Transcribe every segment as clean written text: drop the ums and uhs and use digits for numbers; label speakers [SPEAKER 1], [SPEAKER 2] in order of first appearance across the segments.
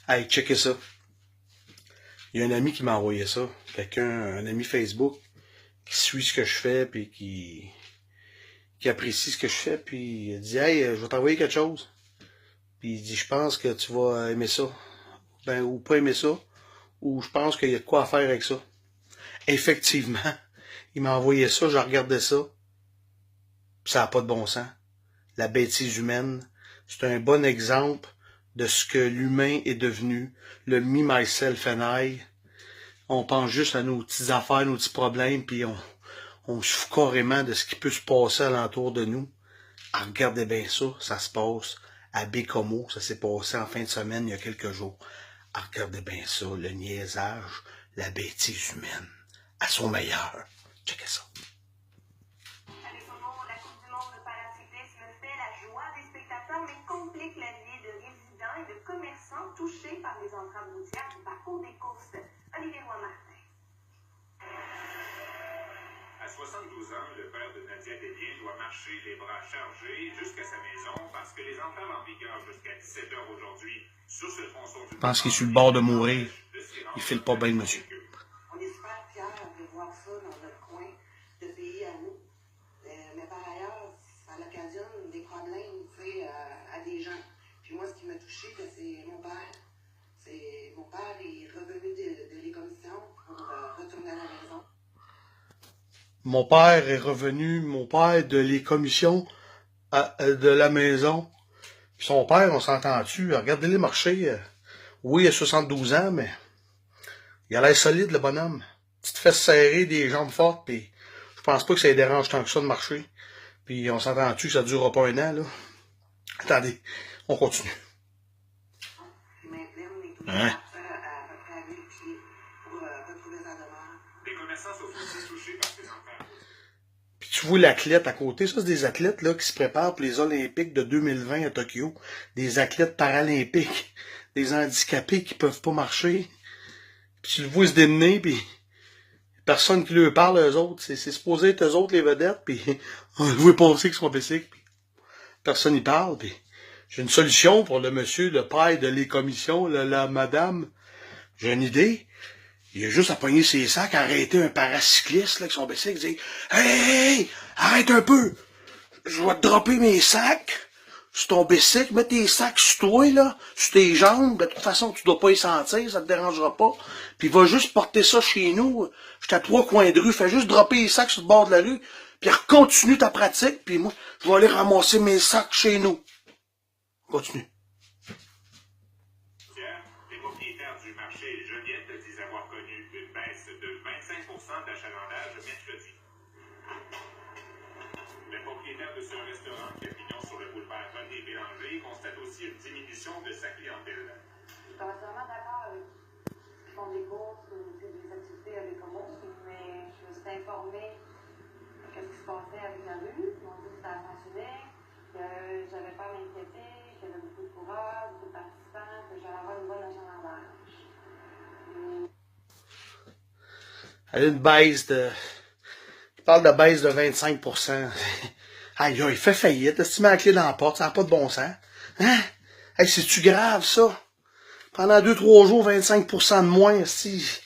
[SPEAKER 1] Hey, checkez ça. Il y a un ami qui m'a envoyé ça. Un ami Facebook, qui suit ce que je fais, puis qui apprécie ce que je fais, puis il dit « Hey, je vais t'envoyer quelque chose. » Puis il dit « Je pense que tu vas aimer ça. » Ben, ou pas aimer ça. Ou je pense qu'il y a de quoi à faire avec ça. Effectivement, il m'a envoyé ça, je regardais ça. Puis ça n'a pas de bon sens. La bêtise humaine, c'est un bon exemple de ce que l'humain est devenu. Le me, myself and I. On pense juste à nos petites affaires, nos petits problèmes, puis on se fout carrément de ce qui peut se passer alentour de nous. Ah, regardez bien ça, ça se passe à Bécomo, ça s'est passé en fin de semaine, il y a quelques jours. Ah, regardez bien ça, le niaisage, la bêtise humaine, à son meilleur. Checkez ça.
[SPEAKER 2] Allez, Sono, la Coupe du monde de paracyclisme fait la joie des spectateurs, mais complique la vie de résidents et de commerçants touchés par les entraves routières du parcours des courses. Olivier Roy-Martin.
[SPEAKER 3] À 72 ans, le père de Nadia Desbiens doit marcher les bras chargés jusqu'à sa maison parce que les entraves en vigueur jusqu'à 17 h aujourd'hui sur ce tronçon du...
[SPEAKER 1] Je pense qu'il est sur le bord de mourir. Il file pas bien, le monsieur.
[SPEAKER 4] On est super fiers de voir ça dans notre coin de pays à nous. Mais par ailleurs, ça occasionne des problèmes, à des gens. Puis moi, ce qui m'a touché, c'est mon père. Mon père est revenu de les commissions pour retourner à la maison.
[SPEAKER 1] Mon père est revenu, de les commissions de la maison. Puis son père, on s'entend-tu? Regardez-les marcher. Oui, il a 72 ans, mais il a l'air solide, le bonhomme. Petite fesse serrée, des jambes fortes, puis je pense pas que ça les dérange tant que ça de marcher. Puis on s'entend-tu que ça durera pas un an, là? Attendez, on continue. Hein? Puis tu vois l'athlète à côté, ça c'est des athlètes là qui se préparent pour les Olympiques de 2020 à Tokyo. Des athlètes paralympiques, des handicapés qui peuvent pas marcher. Puis tu le vois se démener, puis personne qui leur parle, eux autres. C'est supposé être eux autres les vedettes, puis on le voit passer avec son bicycle, puis personne n'y parle, puis j'ai une solution pour le monsieur, le père de les commissions, la madame. J'ai une idée. Il a juste à pogner ses sacs, à arrêter un paracycliste là, avec son bicycle, dire « Hey, arrête un peu! Je vais te dropper mes sacs sur ton bicycle, mets tes sacs sur toi, là, sur tes jambes, de toute façon, tu dois pas y sentir, ça te dérangera pas. Puis va juste porter ça chez nous, je suis à 3 coins de rue, fais juste dropper les sacs sur le bord de la rue, puis continue ta pratique, puis moi, je vais aller ramasser mes sacs chez nous. » Continue.
[SPEAKER 3] Les propriétaires du marché Joliette disent avoir connu une baisse de 25% d'achalandage mercredi. Le propriétaire de ce restaurant qui a pignon sur le boulevard René Bélanger constate aussi une diminution de sa clientèle.
[SPEAKER 4] Je suis entièrement d'accord avec ceux qui font des courses ou des activités avec Bécomo, mais je me suis informée de ce qui se passait avec la rue. Ils m'ont dit que ça fonctionnait, que j'avais pas à m'inquiéter, qu'il y avait beaucoup de coureurs, beaucoup de participants, que j'allais avoir une bonne achalandage.
[SPEAKER 1] Elle a une baisse de... Il parle de baisse de 25%. Aïe, il fait faillite. Est-ce que tu mets la clé dans la porte? Ça n'a pas de bon sens. Hein? Hey, c'est-tu grave, ça? Pendant 2-3 jours, 25% de moins, si.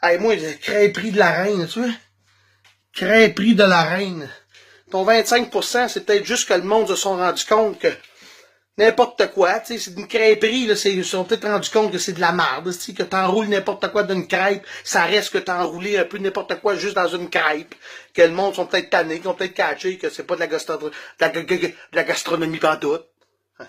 [SPEAKER 1] Hey, moi, crêperie de la reine, tu vois? Crêperie de la reine. Ton 25%, c'est peut-être juste que le monde se sont rendu compte que n'importe quoi, tu sais, c'est une crêperie, là, ils se sont peut-être rendu compte que c'est de la merde, tu sais, que t'enroules n'importe quoi d'une crêpe, ça reste que t'as enroulé un peu n'importe quoi juste dans une crêpe, que le monde sont peut-être tannés, qu'ils ont peut-être catché, que c'est pas de la gastronomie pantoute. Ah,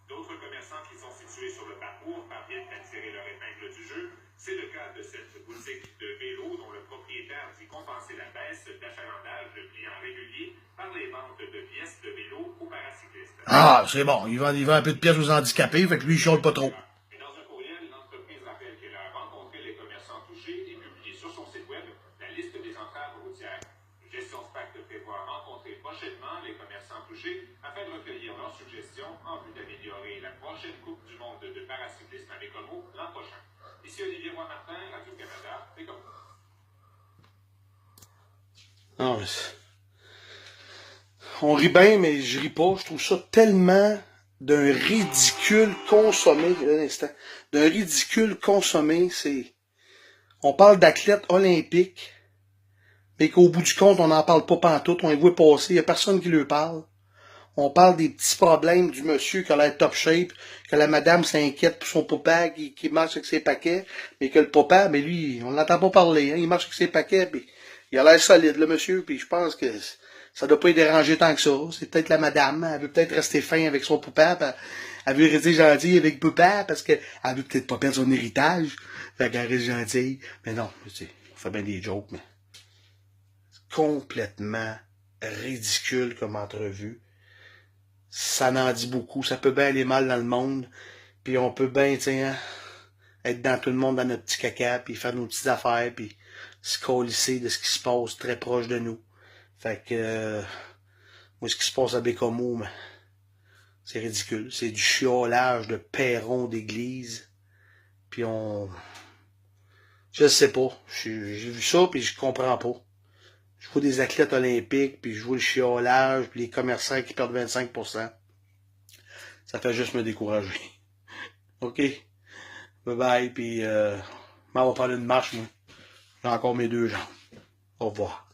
[SPEAKER 3] D'autres commerçants qui sont situés sur le parcours parviennent à tirer leur épingle du jeu. C'est le cas de cette boutique de vélos dont le propriétaire dit compenser la baisse d'achalandage de clients réguliers par les ventes de pièces de vélo aux paracyclistes.
[SPEAKER 1] Ah, c'est bon, il vend un peu de pièces aux handicapés, fait que lui, il chiale pas trop.
[SPEAKER 3] Et dans un courriel, l'entreprise rappelle qu'elle a rencontré les commerçants touchés et publié sur son site web la liste des entraves routières. Gestion Spact prévoit rencontrer prochainement les commerçants touchés afin de recueillir leurs suggestions en vue d'améliorer la prochaine Coupe du monde de paracyclisme à Bécomo l'an prochain. Ici Olivier Roy-Martin, Radio-Canada, Bécomo.
[SPEAKER 1] Non, mais on rit bien, mais je ris pas. Je trouve ça tellement d'un ridicule consommé, un instant, d'un ridicule consommé, c'est, on parle d'athlètes olympiques, mais qu'au bout du compte, on n'en parle pas pantoute, on les voit passer, il n'y a personne qui lui parle. On parle des petits problèmes du monsieur qui a l'air top shape, que la madame s'inquiète pour son papa qui marche avec ses paquets, mais que le papa, mais lui, on l'entend pas parler, hein, il marche avec ses paquets, puis il a l'air solide, le monsieur, puis je pense que ça doit pas y déranger tant que ça. C'est peut-être la madame, elle veut peut-être rester fin avec son papa, elle veut rester gentille avec papa, parce qu'elle veut peut-être pas perdre son héritage, fait qu'elle reste gentille. Mais non, tu sais, on fait bien des jokes, mais c'est complètement ridicule comme entrevue. Ça n'en dit beaucoup. Ça peut bien aller mal dans le monde. Puis on peut bien, tiens, être dans tout le monde dans notre petit caca, puis faire nos petites affaires, puis se colisser de ce qui se passe très proche de nous. Fait que, moi, ce qui se passe à Bécomo, mais c'est ridicule. C'est du chiolage de perron d'église. Puis je sais pas. J'ai vu ça, puis je comprends pas. Je vois des athlètes olympiques, puis je vois le chiolage, puis les commerçants qui perdent 25%. Ça fait juste me décourager. OK? Bye bye, puis on va prendre une marche, moi. J'ai encore mes 2 jambes. Au revoir.